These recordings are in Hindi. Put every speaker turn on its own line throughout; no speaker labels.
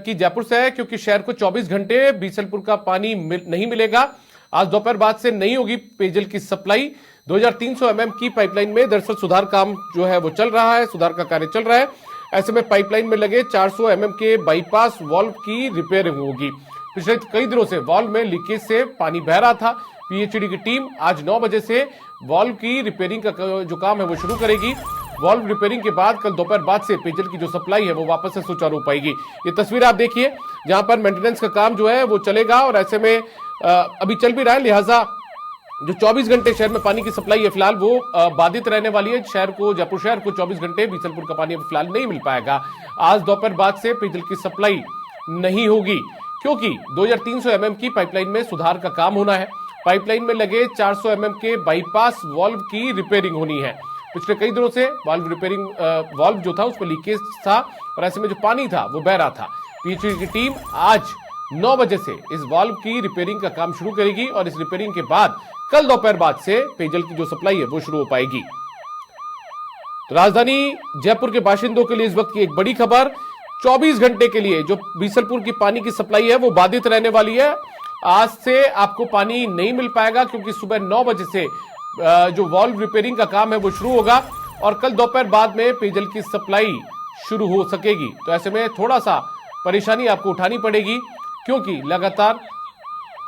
की जयपुर से है, क्योंकि शहर को 24 घंटे बीसलपुर का पानी नहीं मिलेगा। आज दोपहर बाद से नहीं होगी पेयजल की सप्लाई। 2300 एमएम की पाइपलाइन में दरअसल सुधार काम जो है वो चल रहा है, सुधार का कार्य चल रहा है। ऐसे में पाइपलाइन में लगे 400 एमएम के बाईपास वाल्व की रिपेयरिंग होगी। पिछले कई दिनों से वाल्व में लीकेज से पानी बह रहा था। पीएचईडी की टीम आज 9 बजे से वाल्व की रिपेयरिंग का जो काम है वो शुरू करेगी। वाल्व रिपेयरिंग के बाद कल दोपहर बाद से पेयजल की जो सप्लाई है वो वापस से सुचारू हो पाएगी। ये तस्वीर आप देखिए, जहां पर मेंटेनेंस का काम जो है वो चलेगा और ऐसे में अभी चल भी रहा है, लिहाजा जो 24 घंटे शहर में पानी की सप्लाई है फिलहाल वो बाधित रहने वाली है। शहर को, जयपुर शहर को 24 घंटे बीसलपुर का पानी फिलहाल नहीं मिल पाएगा। आज दोपहर बाद से पेयजल की सप्लाई नहीं होगी, क्योंकि 2300 एमएम की पाइपलाइन में सुधार का काम होना है। पाइपलाइन में लगे 400 एमएम के बाईपास वाल्व की रिपेयरिंग होनी है। पिछले कई दिनों से वाल्व जो था उसमें लीकेज था और ऐसे में जो पानी था वो बह रहा था। पीएचईडी की टीम आज 9 बजे से इस वाल्व की रिपेयरिंग का काम शुरू करेगी और इस रिपेयरिंग के बाद कल दोपहर बाद से पेयजल की जो सप्लाई है वो शुरू हो पाएगी। तो राजधानी जयपुर के बाशिंदों के लिए इस वक्त की एक बड़ी खबर, 24 घंटे के लिए जो बीसलपुर की पानी की सप्लाई है वो बाधित रहने वाली है। आज से आपको पानी नहीं मिल पाएगा, क्योंकि सुबह 9 बजे से जो वाल्व रिपेयरिंग का काम है वो शुरू होगा और कल दोपहर बाद में पेयजल की सप्लाई शुरू हो सकेगी। तो ऐसे में थोड़ा सा परेशानी आपको उठानी पड़ेगी, क्योंकि लगातार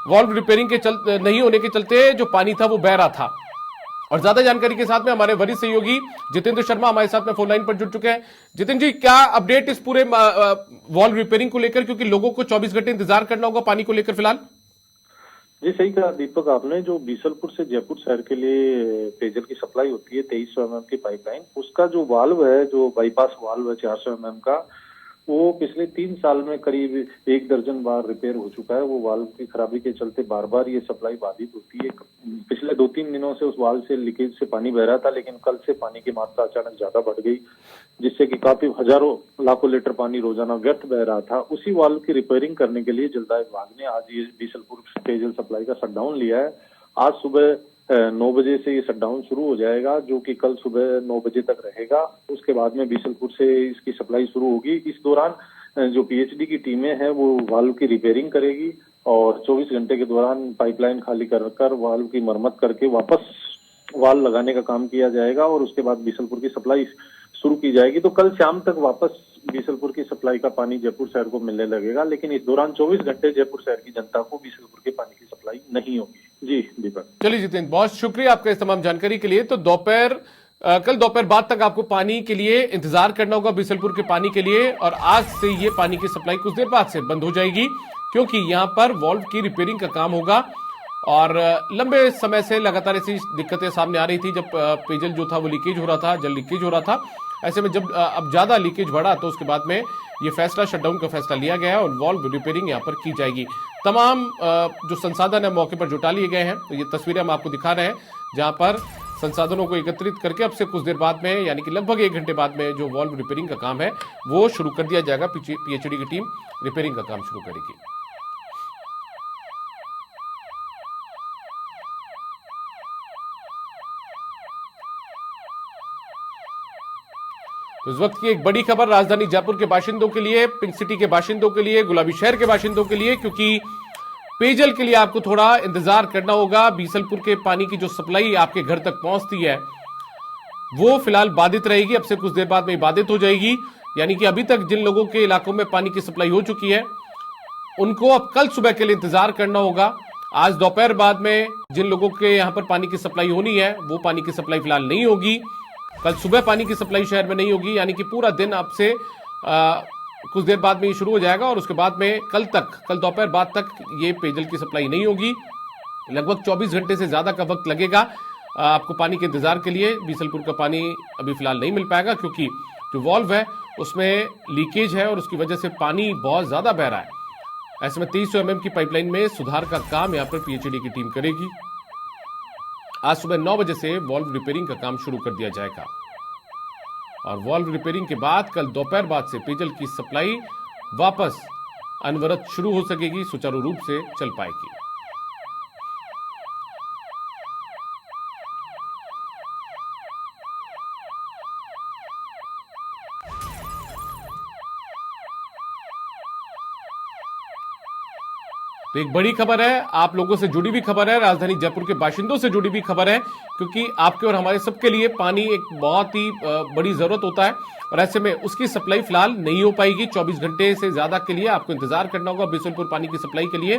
वाल्व रिपेयरिंग के नहीं होने के चलते जो पानी था वो बह रहा था। और ज्यादा जानकारी के साथ में हमारे वरिष्ठ सहयोगी जितेंद्र शर्मा हमारे साथ में फोन लाइन पर जुड़ चुके हैं। जितेंद्र जी, क्या अपडेट इस पूरे वाल्व रिपेयरिंग को लेकर, क्योंकि लोगों को 24 घंटे इंतजार करना होगा पानी को लेकर फिलहाल?
जी सही कहा दीपक आपने। जो बीसलपुर से जयपुर शहर के लिए पेयजल की सप्लाई होती है 2300 एमएम की पाइपलाइन, उसका जो वाल्व है, जो बाईपास वाल्व है 400 एमएम का, वो पिछले 3 साल में करीब 1 दर्जन बार रिपेयर हो चुका है। वो वाल्व की खराबी के चलते बार बार ये सप्लाई बाधित होती है। पिछले 2-3 दिनों से उस वाल्व से लीकेज से पानी बह रहा था, लेकिन कल से पानी की मात्रा अचानक ज्यादा बढ़ गई, जिससे कि काफी हजारों लाखों लीटर पानी रोजाना व्यर्थ बह रहा था। उसी वाल्व की रिपेयरिंग करने के लिए जलदाय विभाग ने आज ये बीसलपुर पेयजल सप्लाई का शटडाउन लिया है। आज सुबह 9 बजे से ये शटडाउन शुरू हो जाएगा, जो कि कल सुबह 9 बजे तक रहेगा। उसके बाद में बीसलपुर से इसकी सप्लाई शुरू होगी। इस दौरान जो पीएचडी की टीमें हैं वो वाल्व की रिपेयरिंग करेगी और 24 घंटे के दौरान पाइपलाइन खाली कर वाल्व की मरम्मत करके वापस वाल्व लगाने का काम किया जाएगा और उसके बाद बीसलपुर की सप्लाई शुरू की जाएगी। तो कल शाम तक वापस बीसलपुर की सप्लाई का पानी जयपुर शहर को मिलने लगेगा, लेकिन इस दौरान 24 घंटे जयपुर शहर की जनता को बीसलपुर के पानी की सप्लाई नहीं होगी। जी दीपक।
चलिए जितेंद्र, बहुत शुक्रिया आपका इस तमाम जानकारी के लिए। तो कल दोपहर बाद तक आपको पानी के लिए इंतजार करना होगा बीसलपुर के पानी के लिए, और आज से ये पानी की सप्लाई कुछ देर बाद से बंद हो जाएगी, क्योंकि यहां पर वाल्व की रिपेयरिंग का काम होगा। और लंबे समय से लगातार ऐसी दिक्कतें सामने आ रही थी, जब पेयजल जो था वो लीकेज हो रहा था, जल लीकेज हो रहा था। ऐसे में जब अब ज्यादा लीकेज बढ़ा तो उसके बाद में ये फैसला, शटडाउन का फैसला लिया गया है और वाल्व रिपेयरिंग यहां पर की जाएगी। तमाम जो संसाधन है मौके पर जुटा लिए गए हैं। तो ये तस्वीरें हम आपको दिखा रहे हैं, जहां पर संसाधनों को एकत्रित करके अब से कुछ देर बाद में, यानी कि लगभग 1 घंटे बाद में, जो वाल्व रिपेयरिंग का काम है वो शुरू कर दिया जाएगा। पीएचडी की टीम रिपेयरिंग का काम शुरू करेगी। तो इस वक्त की एक बड़ी खबर राजधानी जयपुर के बाशिंदों के लिए, पिंक सिटी के बाशिंदों के लिए, गुलाबी शहर के बाशिंदों के लिए, क्योंकि पेयजल के लिए आपको थोड़ा इंतजार करना होगा। बीसलपुर के पानी की जो सप्लाई आपके घर तक पहुंचती है वो फिलहाल बाधित रहेगी, अब से कुछ देर बाद में बाधित हो जाएगी। यानी कि अभी तक जिन लोगों के इलाकों में पानी की सप्लाई हो चुकी है उनको अब कल सुबह के लिए इंतजार करना होगा। आज दोपहर बाद में जिन लोगों के यहां पर पानी की सप्लाई होनी है वो पानी की सप्लाई फिलहाल नहीं होगी। कल सुबह पानी की सप्लाई शहर में नहीं होगी, यानी कि पूरा दिन अब से कुछ देर बाद में ये शुरू हो जाएगा और उसके बाद में कल दोपहर बाद तक ये पेयजल की सप्लाई नहीं होगी। लगभग 24 घंटे से ज्यादा का वक्त लगेगा आपको पानी के इंतजार के लिए। बीसलपुर का पानी अभी फिलहाल नहीं मिल पाएगा, क्योंकि जो वाल्व है उसमें लीकेज है और उसकी वजह से पानी बहुत ज्यादा बह रहा है। ऐसे में 2300 एमएम की पाइपलाइन में सुधार का काम यहां पर पीएचडी की टीम करेगी। आज सुबह 9 बजे से वाल्व रिपेयरिंग का काम शुरू कर दिया जाएगा और वाल्व रिपेयरिंग के बाद कल दोपहर बाद से पेयजल की सप्लाई वापस अनवरत शुरू हो सकेगी, सुचारू रूप से चल पाएगी। तो एक बड़ी खबर है, आप लोगों से जुड़ी भी खबर है, राजधानी जयपुर के बाशिंदों से जुड़ी भी खबर है, क्योंकि आपके और हमारे सबके लिए पानी एक बहुत ही बड़ी जरूरत होता है और ऐसे में उसकी सप्लाई फिलहाल नहीं हो पाएगी। 24 घंटे से ज्यादा के लिए आपको इंतजार करना होगा बिसलपुर पानी की सप्लाई के लिए।